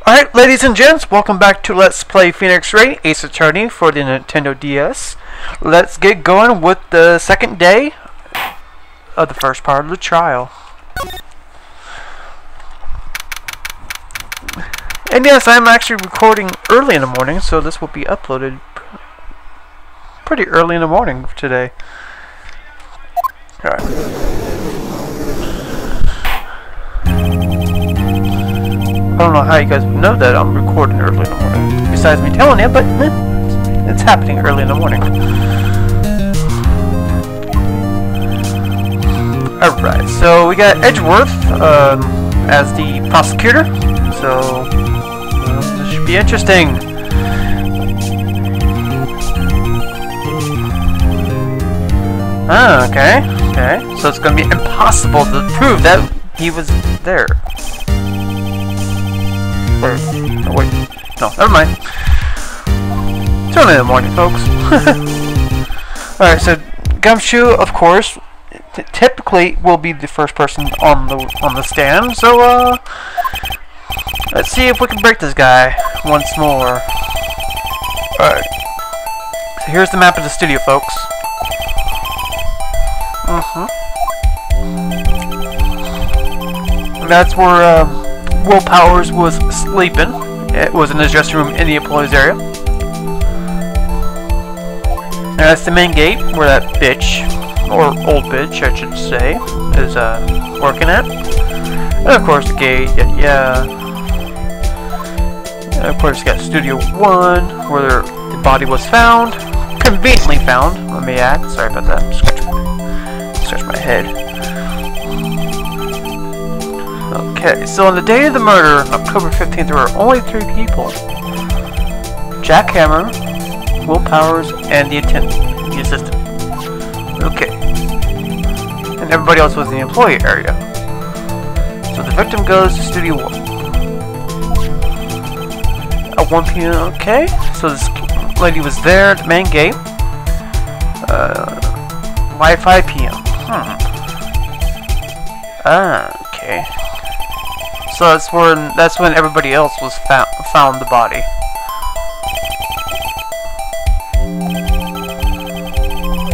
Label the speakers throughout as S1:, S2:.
S1: Alright, ladies and gents, welcome back to Let's Play Phoenix Wright, Ace Attorney for the Nintendo DS. Let's get going with the second day of the first part of the trial. And yes, I'm actually recording early in the morning, so this will be uploaded pretty early in the morning today. Alright. I don't know how you guys would know that I'm recording early in the morning, besides me telling you, but it's happening early in the morning. Alright, so we got Edgeworth as the prosecutor, so this should be interesting. Ah, okay, so it's going to be impossible to prove that he was there. Oh wait, no, never mind. It's early in the morning, folks. Alright, so Gumshoe, of course, typically will be the first person on the stand. So let's see if we can break this guy once more. Alright, so here's the map of the studio, folks. And that's where Will Powers was sleeping. It was in his dressing room in the employees area. And that's the main gate where that bitch, or old bitch I should say, is working at. And of course the gate, yeah. And of course you got Studio 1 where the body was found. Conveniently found, let me add. Sorry about that. Scratch my head. Okay, so on the day of the murder, October 15th, there were only 3 people. Jack Hammer, Will Powers, and the attendant, the assistant. Okay. And everybody else was in the employee area. So the victim goes to Studio 1. At 1 p.m., okay. So this lady was there at the main gate. By 5 p.m. Okay. So that's when everybody else was found the body.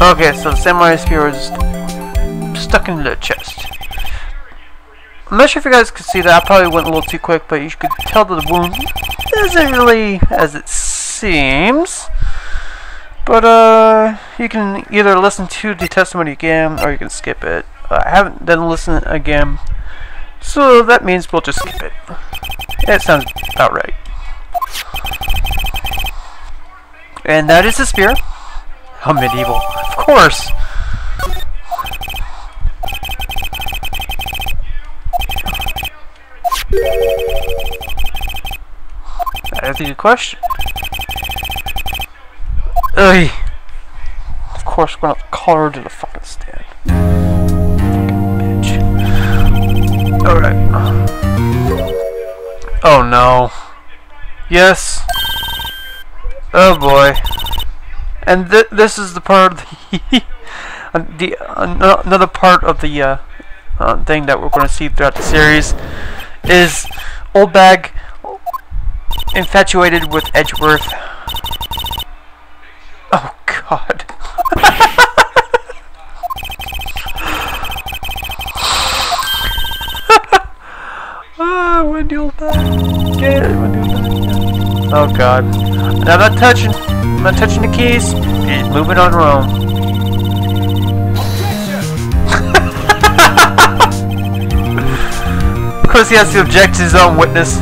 S1: Okay, so the samurai spear was stuck into the chest. I'm not sure if you guys could see that. I probably went a little too quick, but you could tell that the wound isn't really as it seems. But you can either listen to the testimony again, or you can skip it. I haven't done listen again. So that means we'll just skip it. It sounds about right. And that is the spear. How medieval. Of course. That is a good question. Ugh. Of course we're gonna call her to the fucking stand. Alright. Oh no. Yes. Oh boy. And this is the part of the another part of the thing that we're going to see throughout the series is Oldbag infatuated with Edgeworth. Oh god. Wendy Oldbag. Get it, Wendy Oldbag. Oh god. And I'm not touching the keys. She's moving on her own. Of course he has to object to his own witness.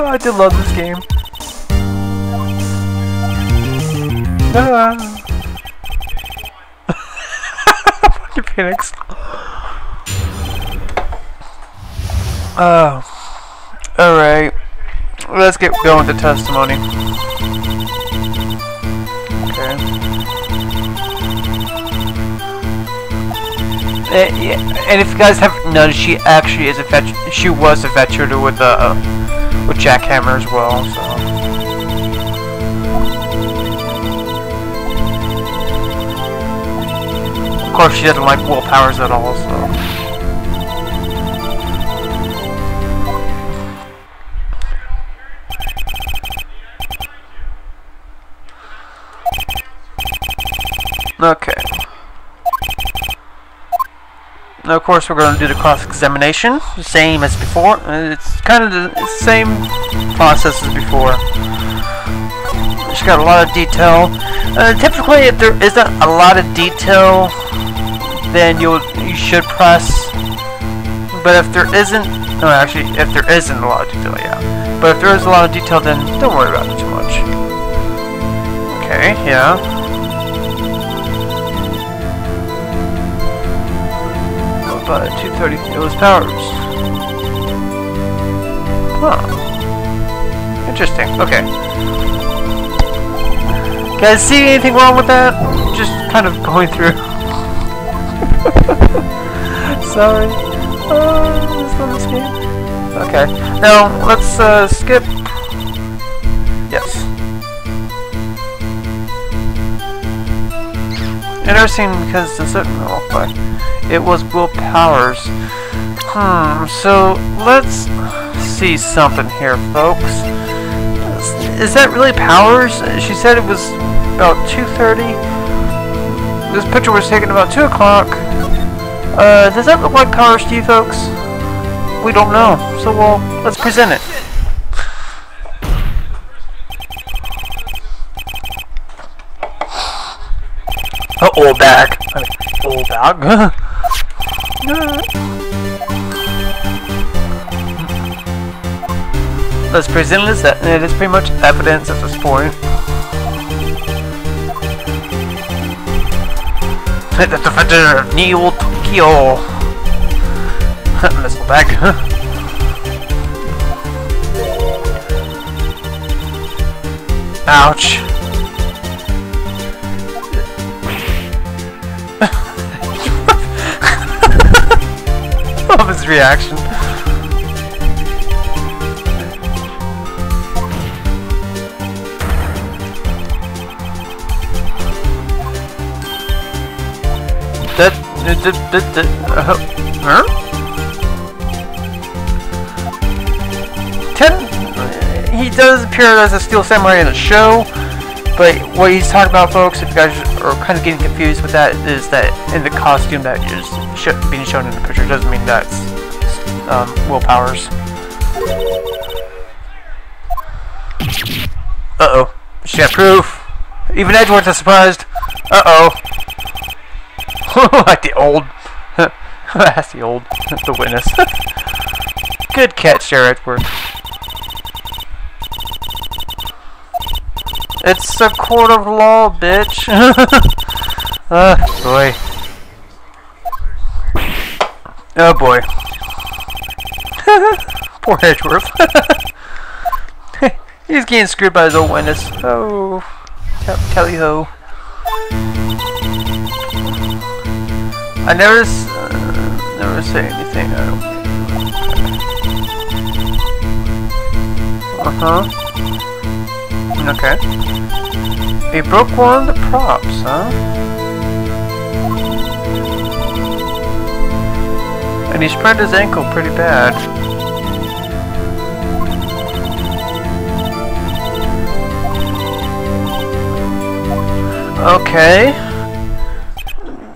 S1: I do love this game. Fucking Phoenix. Alright. Let's get going to testimony. Okay. And if you guys haven't noticed, she actually is a she was infatuated with Jackhammer as well. So course, she doesn't like willpowers at all, so. Okay. Now, of course, we're going to do the cross-examination, the same as before. It's kind of the same process as before. She's got a lot of detail. Typically, if there isn't a lot of detail, then you should press. But if there isn't, no, actually, if there isn't a lot of detail, yeah. But if there is a lot of detail, then don't worry about it too much. Okay, yeah. About 230 those powers. Huh. Interesting. Okay. Guys, see anything wrong with that? Just kind of going through. Sorry. This one is game. Okay. Now let's skip. Yes. Interesting because the certain it was will powers. So let's see something here, folks. Is that really powers? She said it was about 2:30. This picture was taken about 2 o'clock. Does that look like powers to you, folks? We don't know. So well, let's present it. Oldbag. Oldbag. Let's present this. It is pretty much evidence at this point. The defender of Neo Tokyo. Missile bag. Ouch. Love his reaction. He does appear as a steel samurai in the show, but what he's talking about, folks, if you guys are kind of getting confused with that, is that in the costume that is being shown in the picture doesn't mean that's willpowers. Uh-oh. She got proof. Even Edgeworth is surprised. Uh-oh. Like the old. That's the old. The witness. Good catch there, Edgeworth. It's a court of law, bitch. Boy. Oh, boy. Poor Edgeworth. He's getting screwed by his old witness. Oh. Tally-ho. I never say anything. I don't. Okay. He broke one of the props, huh? And he sprained his ankle pretty bad. Okay.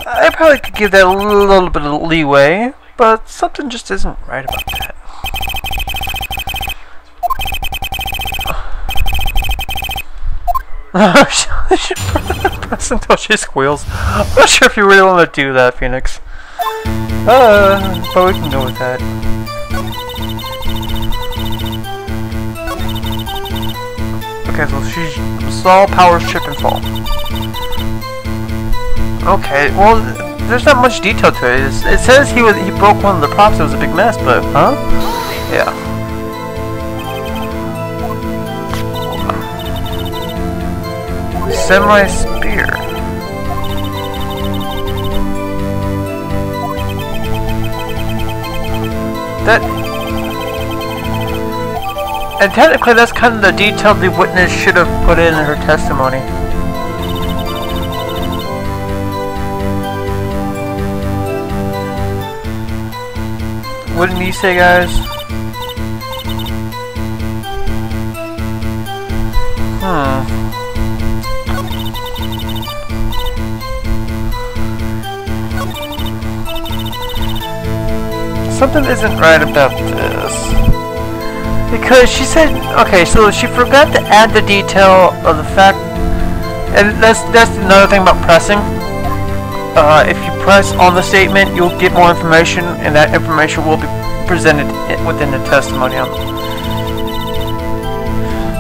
S1: I probably could give that a little bit of leeway, but something just isn't right about that. Press until she squeals. I'm not sure if you really want to do that, Phoenix. But we can go with that. Okay, so she saw powers trip and fall. Okay, well, there's not much detail to it. It says he broke one of the props. It was a big mess, but huh? Yeah. Samurai spear. That. And technically, that's kind of the detail the witness should have put in her testimony. What did he say, guys? Something isn't right about this. Because she said, okay, so she forgot to add the detail of the fact, and that's another thing about pressing. If you press on the statement, you'll get more information, and that information will be presented within the testimonial.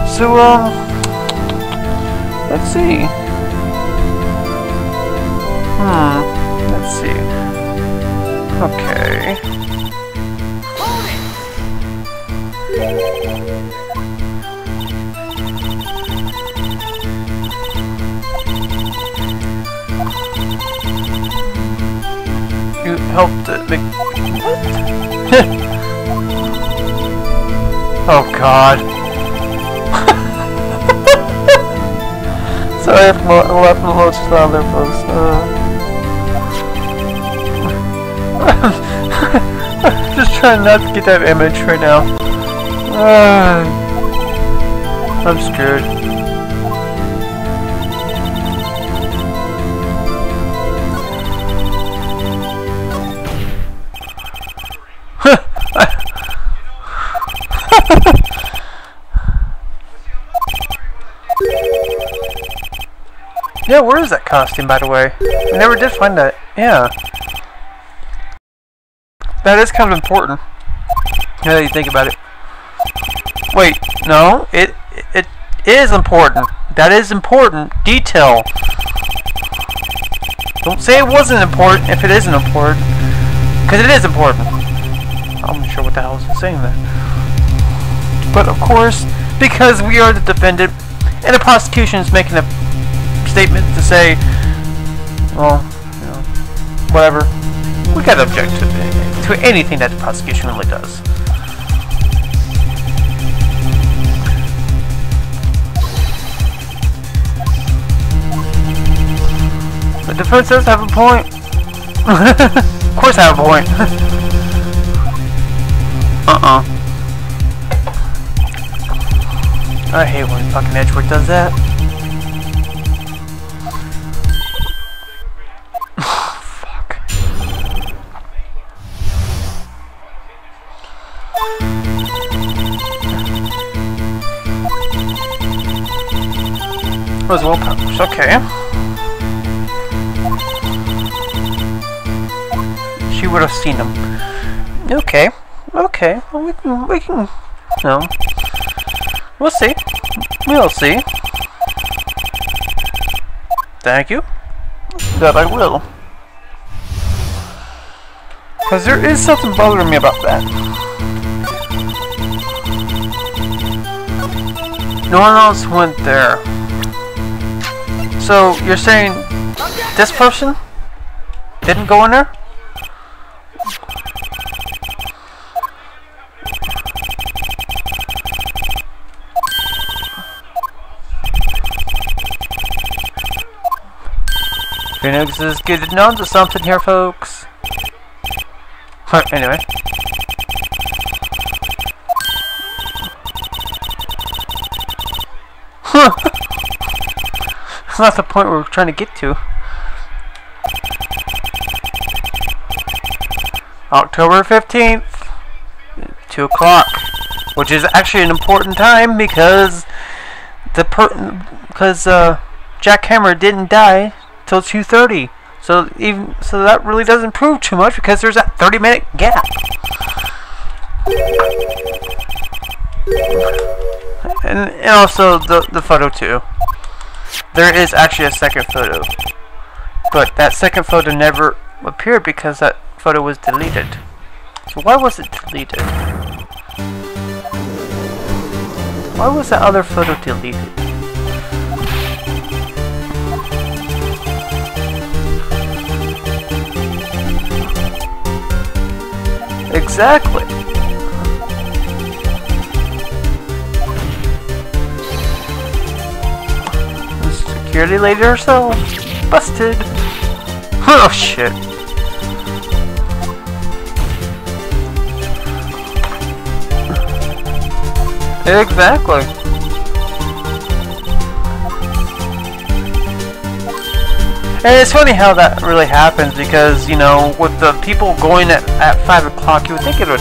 S1: So, let's see. Let's see. Okay. You helped it make... What? Oh god. Sorry if I'm laughing a little just down there, folks. Just trying not to get that image right now. I'm scared. Yeah, where is that costume, by the way? I never did find that. Yeah. That is kind of important. Now that you think about it. Wait, no, it is important. That is important. Detail. Don't say it wasn't important if it isn't important. Because it is important. I'm not sure what the hell is saying there. But of course, because we are the defendant, and the prosecution is making a statement to say, well, you know, whatever, we gotta object to anything that the prosecution really does. The defense does have a point. Of course I have a point. I hate when fucking Edgeworth does that. Fuck. It was well published, okay. She would have seen him. Okay, okay, well, we can, no. We'll see. We'll see. Thank you. That I will. Because there is something bothering me about that. No one else went there. So, you're saying this person didn't go in there? Phoenix is getting onto something here, folks. Anyway. That's not the point we're trying to get to. October 15th, 2 o'clock, which is actually an important time because Jack Hammer didn't die till 2:30. So that really doesn't prove too much because there's that 30-minute gap. And also the photo too. There is actually a second photo, but that second photo never appeared because that photo was deleted. So why was it deleted? Why was that other photo deleted? Exactly. The security lady herself. Busted. Oh shit. Exactly. And it's funny how that really happens because, you know, with the people going at 5 o'clock, you would think it would,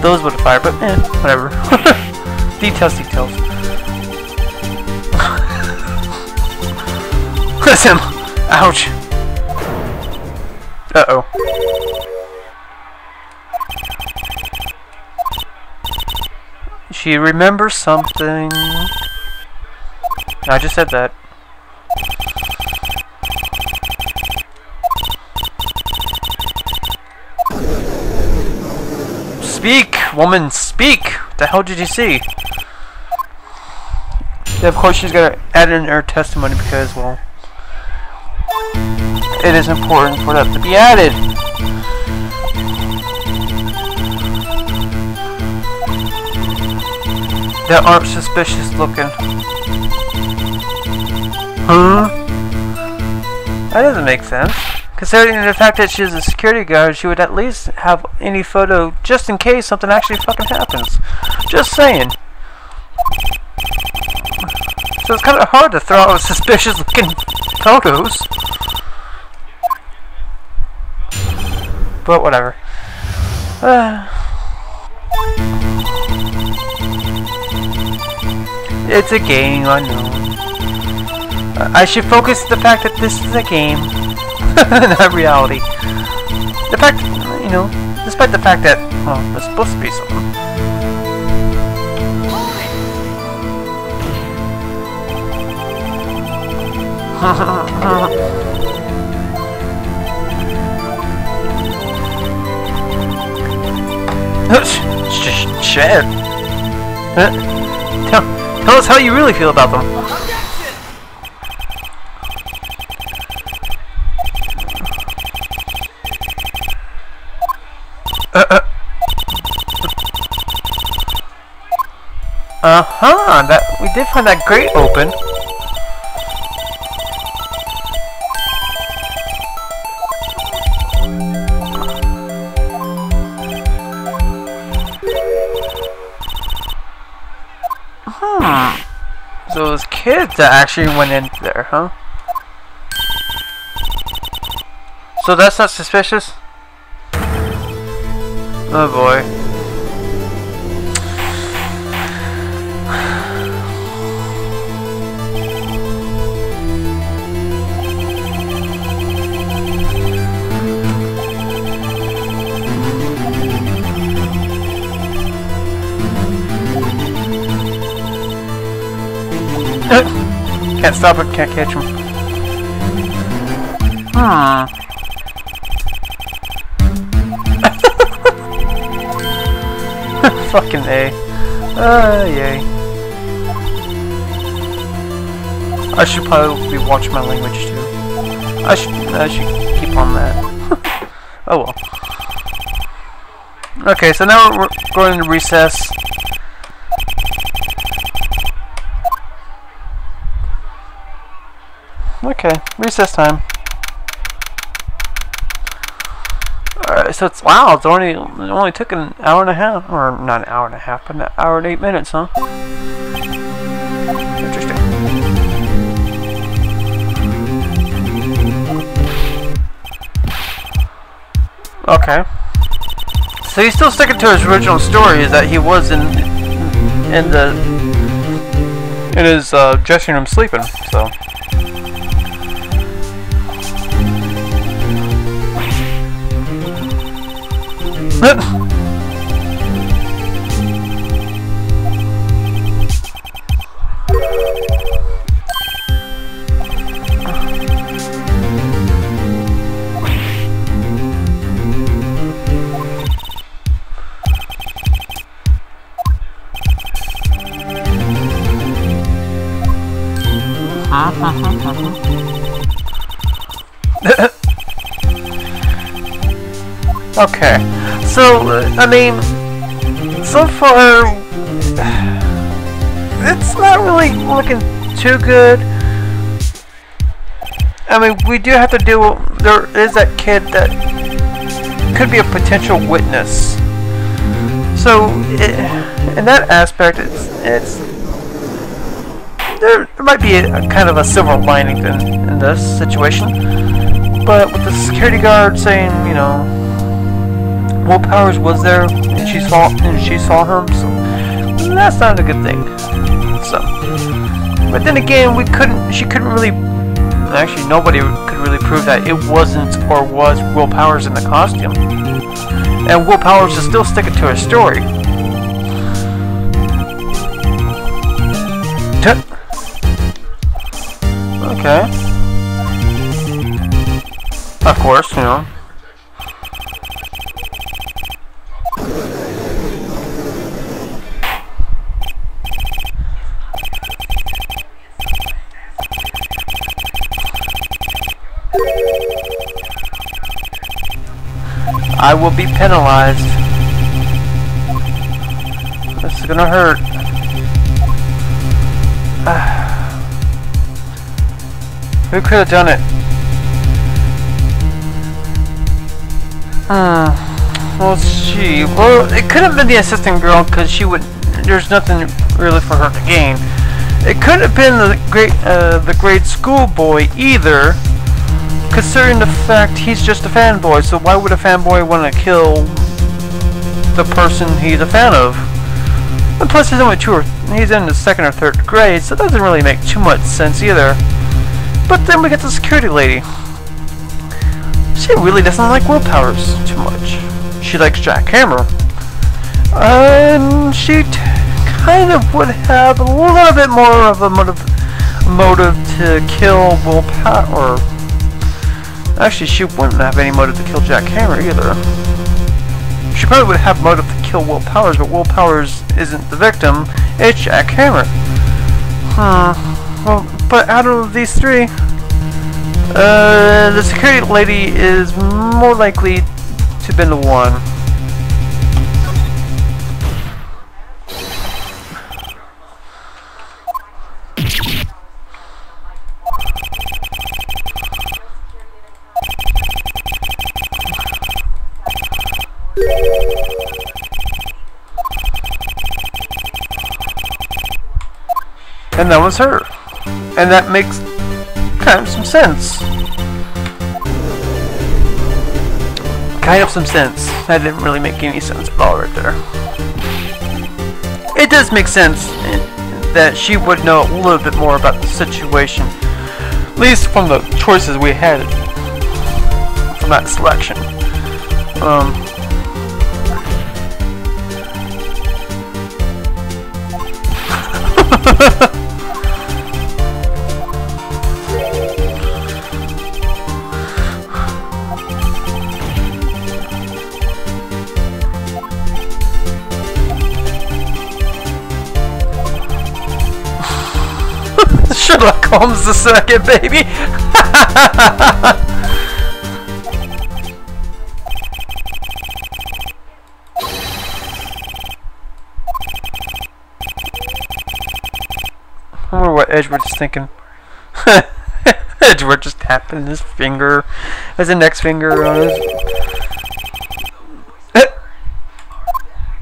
S1: those would fire, but whatever. Details. Listen, ouch. Uh-oh. She remembers something. I just said that. Speak, woman, speak! What the hell did you see? Yeah, of course she's gotta add in her testimony because, well, it is important for that to be added. That aren't suspicious looking. Huh? That doesn't make sense. Considering the fact that she's a security guard, she would at least have any photo just in case something actually fucking happens. Just saying. So it's kind of hard to throw out suspicious looking photos. But whatever. It's a game, I know. I should focus on the fact that this is a game. Not reality. The fact, you know, despite the fact that, well, there's supposed to be something. Shit. Tell us how you really feel about them. That we did find that grate open. So those kids that actually went in there, huh? So that's not suspicious? Oh boy. Can't stop it, can't catch him. Fucking A. Yay. I should probably watch my language too. I should keep on that. Oh well. Okay, so now we're going to recess. Okay, recess time. Alright, so it's wow, it only took an hour and a half, or not an hour and a half, but an hour and 8 minutes, huh? Interesting. Okay. So he's still sticking to his original story, is that he was in his dressing room sleeping, so. Okay, so I mean, so far it's not really looking too good. I mean, we do have to deal. There is that kid that could be a potential witness. So in that aspect, it's there might be a kind of a silver lining in this situation. But with the security guard saying, you know, Will Powers was there and she saw him, so that's not a good thing. So, but then again, she couldn't really. Actually, nobody could really prove that it wasn't or was Will Powers in the costume. And Will Powers is still sticking to her story. Okay. Of course, you know. I will be penalized. This is gonna hurt. Who could have done it? Well, well, it could have been the assistant girl because there's nothing really for her to gain. It could have been the grade school boy either, considering the fact he's just a fanboy. So why would a fanboy want to kill the person he's a fan of? And plus, he's in the second or third grade, so it doesn't really make too much sense either. But then we get the security lady. She really doesn't like Will Powers too much. She likes Jack Hammer. And she kind of would have a little bit more of a motive to kill Will Powers. Actually, she wouldn't have any motive to kill Jack Hammer either. She probably would have motive to kill Will Powers, but Will Powers isn't the victim. It's Jack Hammer. Well, but out of these three, the security lady is more likely to have been the one. And that was her. And that makes kind of some sense. Kind of some sense. That didn't really make any sense at all right there. It does make sense that she would know a little bit more about the situation. At least from the choices we had from that selection. Sherlock Holmes the second, baby. I wonder what Edward is thinking. Edward just tapping his finger, his index finger on his.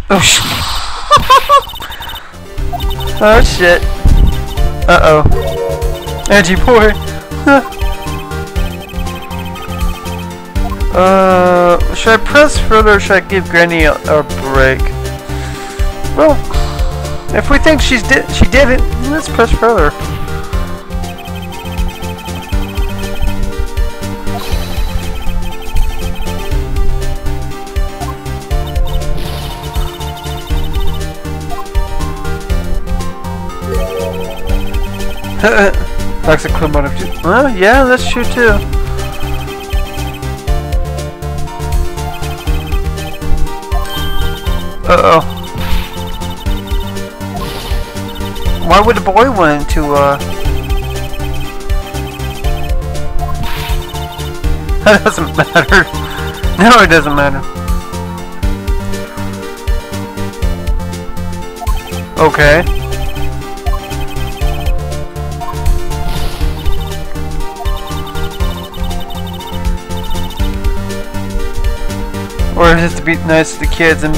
S1: Oh shit! Oh shit! Uh oh. Edgy boy. Should I press further or should I give Granny a break? Well, if we think she did it, let's press further. That's a cool motive too. Well, yeah, that's true too. Uh-oh. Why would the boy want to, That doesn't matter. No, it doesn't matter. Okay. Or just to be nice to the kids and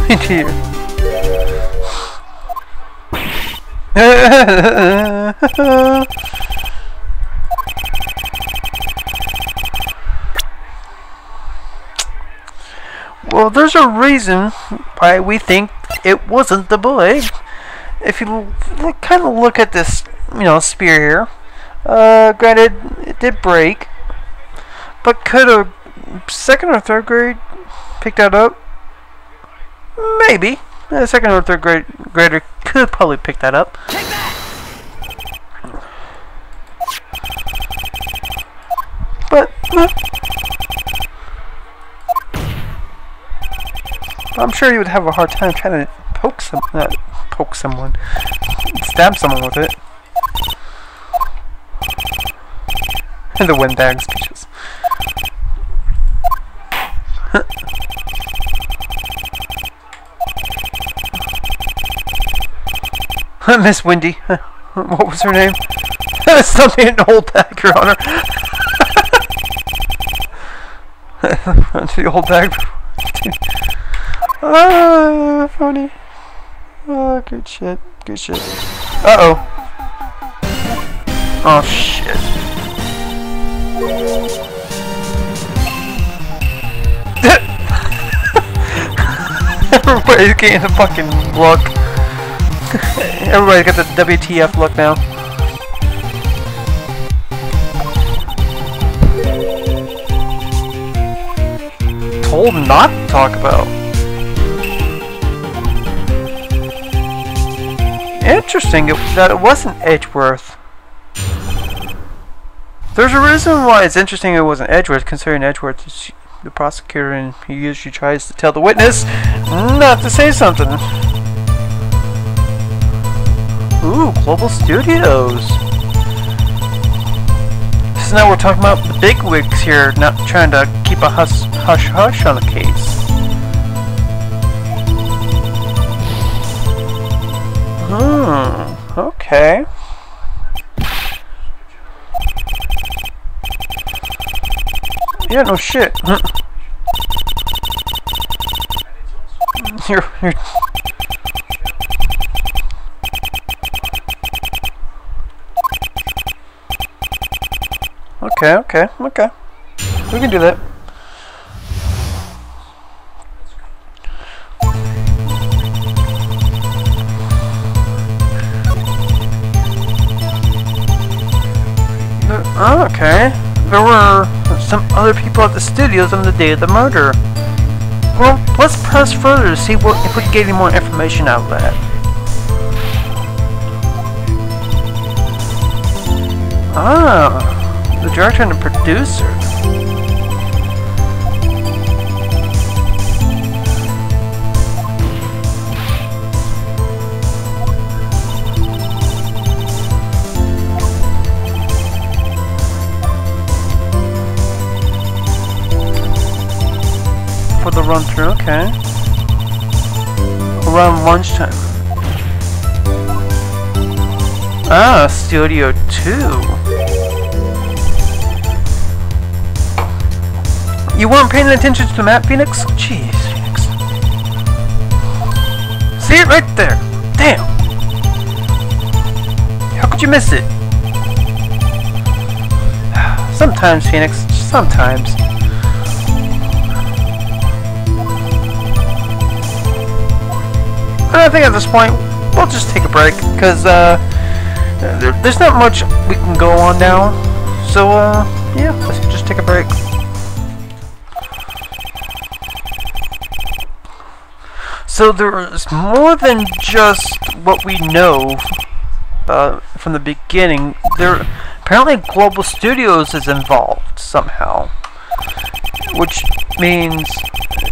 S1: be here. Well, there's a reason why we think it wasn't the boy. If you kind of look at this, spear here, granted, it did break, but could a second or third grade pick that up? Maybe. A second or third grader could probably pick that up.
S2: Take that!
S1: But I'm sure you would have a hard time trying to poke someone, stab someone with it. The windbag speeches. Miss Wendy. What was her name? Something in Oldbag, Your Honor. The Oldbag. Funny. Oh, good shit. Good shit. Uh-oh. Oh, shit. Everybody's getting a fucking look. Everybody's got the WTF look now. Told not to talk about. Interesting that it wasn't Edgeworth. There's a reason why it's interesting it wasn't Edgeworth, considering Edgeworth is the prosecutor and he usually tries to tell the witness not to say something. Ooh, Global Studios. So now we're talking about the bigwigs here, not trying to keep a hush-hush on the case. Okay. Yeah, no shit. You're Okay. We can do that. Okay. There were some other people at the studios on the day of the murder. Well, let's press further to see if we can get any more information out of that. The director and the producer. For the run through, okay. Around lunchtime. Studio 2. You weren't paying attention to the map, Phoenix? Jeez, Phoenix. See it right there. Damn. How could you miss it? Sometimes, Phoenix. Sometimes. I think at this point, we'll just take a break, because there's not much we can go on now. So, yeah, let's just take a break. So there's more than just what we know from the beginning. Apparently Global Studios is involved somehow, which means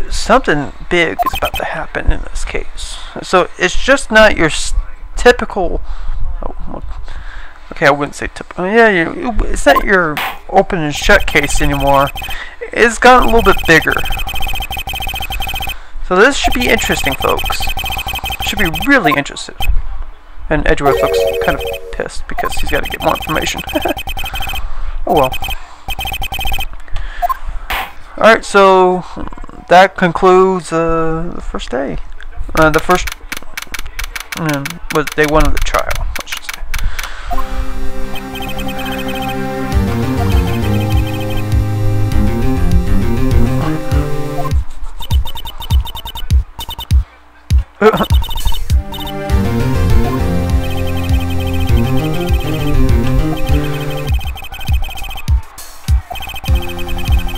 S1: something big is about to happen in this case. So it's just not your typical. Okay, I wouldn't say typical. Yeah, it's not your open and shut case anymore. It's gotten a little bit bigger. So this should be interesting, folks. Should be really interested. And Edgeworth looks kind of pissed because he's got to get more information. Oh well. Alright, so that concludes the first day. Was day 1 of the trial.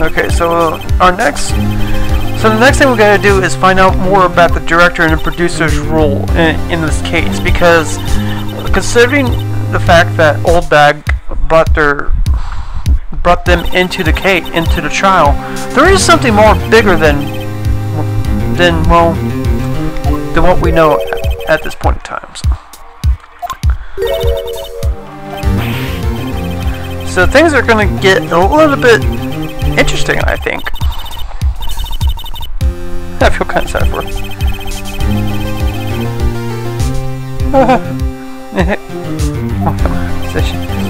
S1: Okay, so the next thing we're going to do is find out more about the director and the producer's role in this case, because considering the fact that Oldbag brought them into the trial, there is something more bigger than what we know at this point in time. So things are going to get a little bit interesting, I think. I feel kind of sad for it.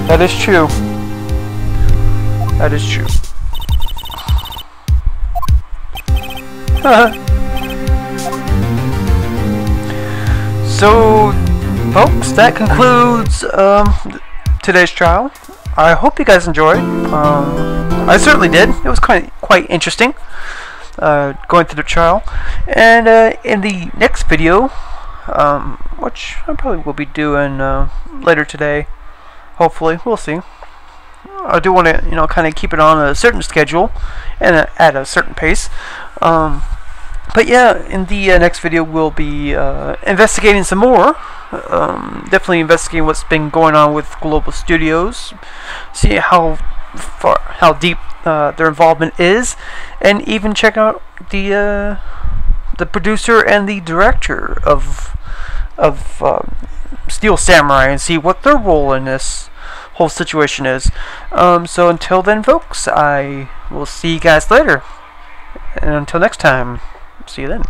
S1: That is true. That is true. So, folks, that concludes today's trial. I hope you guys enjoyed. I certainly did. It was quite interesting going through the trial. And in the next video, which I probably will be doing later today, hopefully, we'll see. I do want to, kind of keep it on a certain schedule and at a certain pace. But yeah, in the next video, we'll be investigating some more. Definitely investigating what's been going on with Global Studios, see how deep their involvement is, and even check out the producer and the director of Steel Samurai and see what their role in this whole situation is. So until then, folks, I will see you guys later, and until next time, see you then.